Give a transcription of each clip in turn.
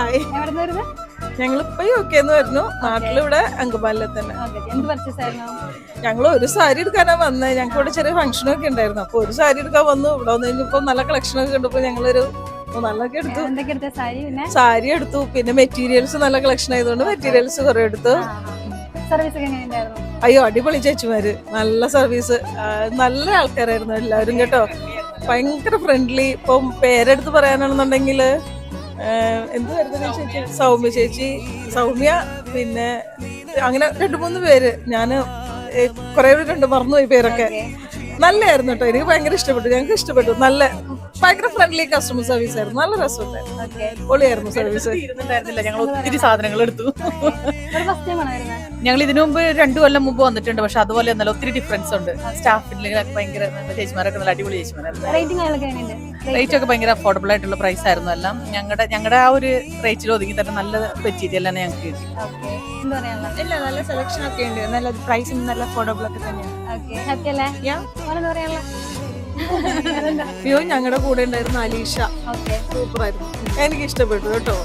Hi. ഞങ്ങളിപ്പോ യുകെന്ന് വരുന്നു. നാട്ടിലിവിടെ അങ്കമാലിലെ തന്നെ. ഞങ്ങൾ ഒരു സാരി എടുക്കാനാ വന്നത്. ഞങ്ങൾക്ക് ഇവിടെ ചെറിയ ഫംഗ്ഷനൊക്കെ ഉണ്ടായിരുന്നു. അപ്പൊ ഒരു സാരി എടുക്കാൻ വന്നു. ഇവിടെ വന്നു കഴിഞ്ഞപ്പോ നല്ല കളക്ഷനൊക്കെ കണ്ടപ്പോ ഞങ്ങളൊരു നല്ലൊക്കെ എടുത്തു. സാരി എടുത്തു. പിന്നെ മെറ്റീരിയൽസ് നല്ല കളക്ഷൻ ആയതുകൊണ്ട് മെറ്റീരിയൽസ് കുറെ എടുത്തു. അയ്യോ അടിപൊളി ചേച്ചിമാര്, നല്ല സർവീസ്, നല്ല ആൾക്കാരായിരുന്നു എല്ലാവരും കേട്ടോ. ഭയങ്കര ഫ്രണ്ട്ലി. ഇപ്പം പേരെടുത്ത് പറയാനാണെന്നുണ്ടെങ്കിൽ എന്തുവായിരുന്നു ചേച്ചി, സൗമ്യ ചേച്ചി, സൗമ്യ, പിന്നെ അങ്ങനെ 2-3 പേര്. ഞാന് കുറെ കണ്ടു മറന്നുപോയി പേരൊക്കെ. നല്ലായിരുന്നു കേട്ടോ, എനിക്ക് ഭയങ്കര ഇഷ്ടപ്പെട്ടു. ഞങ്ങൾക്ക് ഇഷ്ടപ്പെട്ടു. നല്ല ഭയങ്കര ഫ്രണ്ട്ലി കസ്റ്റമർ സർവീസ് ആയിരുന്നു. നല്ല രസമുണ്ടായിരുന്നു, പൊളിയായിരുന്നു സർവീസ്. ഞങ്ങൾ ഒത്തിരി സാധനങ്ങൾ എടുത്തു. ഞങ്ങൾ ഇതിനു മുമ്പ് 2 കൊല്ലം മുമ്പ് വന്നിട്ടുണ്ട്. പക്ഷെ അതുപോലെ ഒന്നല്ല, ഒത്തിരി ഡിഫറൻസ് ഉണ്ട്. സ്റ്റാഫിന്റെ ഭയങ്കര ചേച്ചിമാരൊക്കെ നല്ല അടിപൊളി ചേച്ചിമാരായിരുന്നു. റേറ്റ് ഒക്കെ ഭയങ്കര അഫോർഡബിൾ ആയിട്ടുള്ള പ്രൈസ് ആയിരുന്നു. എല്ലാം ഞങ്ങളുടെ ആ ഒരു റേറ്റിൽ ഒതുങ്ങി തന്നെ നല്ല മെറ്റീരിയൽ തന്നെ ഞങ്ങൾക്ക് കിട്ടി. നല്ല സെലക്ഷൻ ഒക്കെ ഉണ്ട്. നല്ല പ്രൈസും നല്ല അഫോർഡബിൾ ഒക്കെ തന്നെയാണ്. അയ്യോ ഞങ്ങളുടെ കൂടെ ഉണ്ടായിരുന്ന അലീഷ സൂപ്പറായിരുന്നു. എനിക്ക് ഇഷ്ടപ്പെട്ടു കേട്ടോ.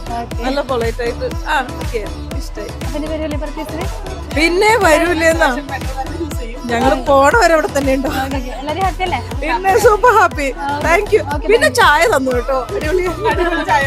നല്ല പൊളൈറ്റ് ആയിട്ട് ഇഷ്ടായി. പിന്നെ വരൂലെന്നാ, ഞങ്ങള് പോണ വരെ അവിടെ തന്നെ ഉണ്ടോ. പിന്നെ സൂപ്പർ ഹാപ്പി. Thank you. പിന്നെ ചായ തന്നു കേട്ടോ, അടിപൊളി ചായ.